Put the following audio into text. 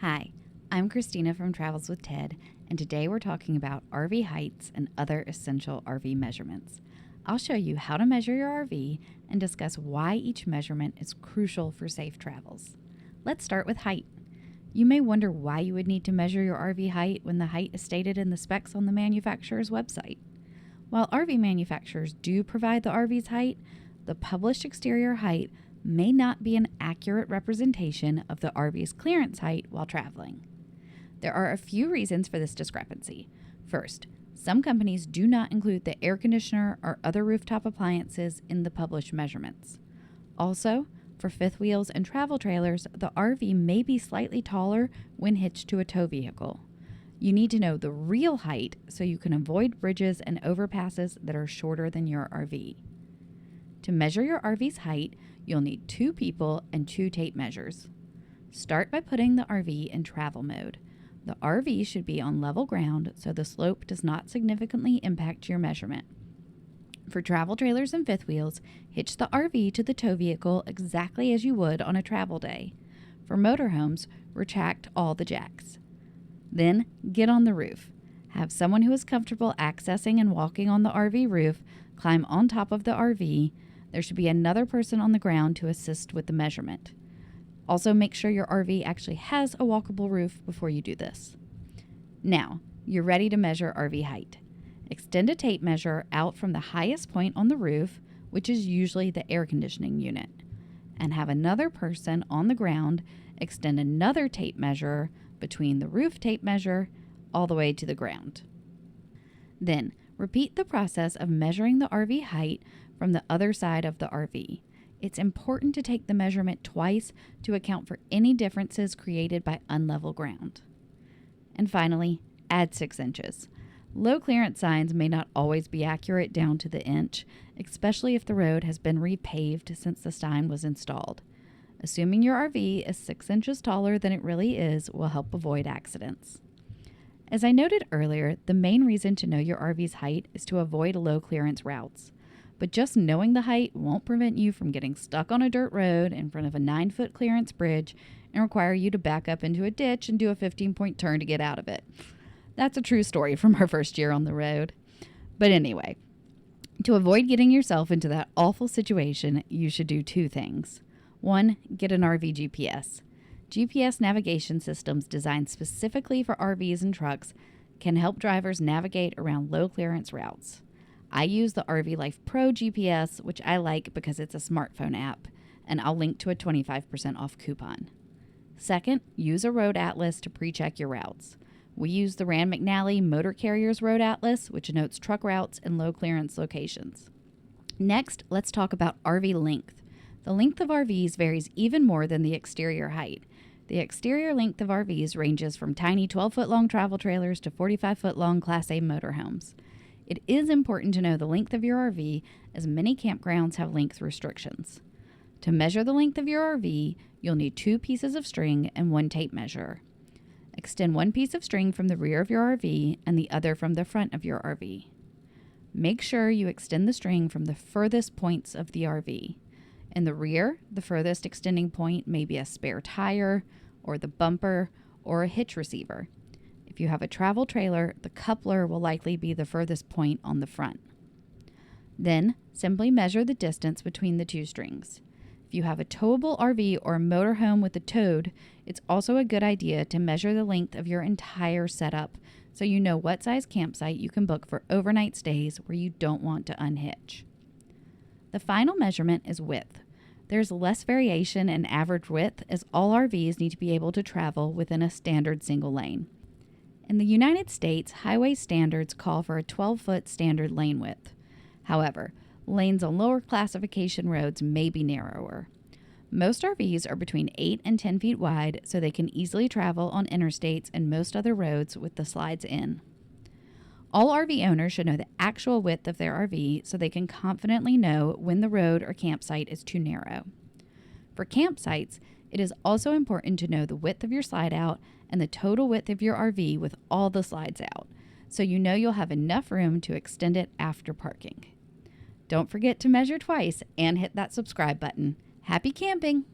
Hi, I'm Christina from Travels with Ted, and today we're talking about RV heights and other essential RV measurements. I'll show you how to measure your RV and discuss why each measurement is crucial for safe travels. Let's start with height. You may wonder why you would need to measure your RV height when the height is stated in the specs on the manufacturer's website. While RV manufacturers do provide the RV's height, the published exterior height may not be an accurate representation of the RV's clearance height while traveling. There are a few reasons for this discrepancy. First, some companies do not include the air conditioner or other rooftop appliances in the published measurements. Also, for fifth wheels and travel trailers, the RV may be slightly taller when hitched to a tow vehicle. You need to know the real height so you can avoid bridges and overpasses that are shorter than your RV. To measure your RV's height, you'll need 2 people and 2 tape measures. Start by putting the RV in travel mode. The RV should be on level ground so the slope does not significantly impact your measurement. For travel trailers and fifth wheels, hitch the RV to the tow vehicle exactly as you would on a travel day. For motorhomes, retract all the jacks. Then, get on the roof. Have someone who is comfortable accessing and walking on the RV roof climb on top of the RV. There should be another person on the ground to assist with the measurement. Also, make sure your RV actually has a walkable roof before you do this. Now, you're ready to measure RV height. Extend a tape measure out from the highest point on the roof, which is usually the air conditioning unit, and have another person on the ground extend another tape measure between the roof tape measure all the way to the ground. Then, repeat the process of measuring the RV height from the other side of the RV. It's important to take the measurement twice to account for any differences created by unlevel ground. And finally, add 6 inches. Low clearance signs may not always be accurate down to the inch, especially if the road has been repaved since the sign was installed. Assuming your RV is 6 inches taller than it really is will help avoid accidents. As I noted earlier, the main reason to know your RV's height is to avoid low clearance routes. But just knowing the height won't prevent you from getting stuck on a dirt road in front of a 9-foot clearance bridge and require you to back up into a ditch and do a 15-point turn to get out of it. That's a true story from our first year on the road. But anyway, to avoid getting yourself into that awful situation, you should do 2 things. 1, get an RV GPS. GPS navigation systems designed specifically for RVs and trucks can help drivers navigate around low clearance routes. I use the RV Life Pro GPS, which I like because it's a smartphone app, and I'll link to a 25% off coupon. Second, use a road atlas to pre-check your routes. We use the Rand McNally Motor Carriers Road Atlas, which notes truck routes and low clearance locations. Next, let's talk about RV length. The length of RVs varies even more than the exterior height. The exterior length of RVs ranges from tiny 12-foot long travel trailers to 45-foot long Class A motorhomes. It is important to know the length of your RV, as many campgrounds have length restrictions. To measure the length of your RV, you'll need 2 pieces of string and 1 tape measure. Extend 1 piece of string from the rear of your RV and the other from the front of your RV. Make sure you extend the string from the furthest points of the RV. In the rear, the furthest extending point may be a spare tire, or the bumper, or a hitch receiver. If you have a travel trailer, the coupler will likely be the furthest point on the front. Then, simply measure the distance between the 2 strings. If you have a towable RV or a motorhome with a toad, it's also a good idea to measure the length of your entire setup so you know what size campsite you can book for overnight stays where you don't want to unhitch. The final measurement is width. There's less variation in average width as all RVs need to be able to travel within a standard single lane. In the United States, highway standards call for a 12-foot standard lane width. However, lanes on lower classification roads may be narrower. Most RVs are between 8 and 10 feet wide, so they can easily travel on interstates and most other roads with the slides in. All RV owners should know the actual width of their RV so they can confidently know when the road or campsite is too narrow. For campsites, it is also important to know the width of your slide out and the total width of your RV with all the slides out, so you know you'll have enough room to extend it after parking. Don't forget to measure twice and hit that subscribe button. Happy camping!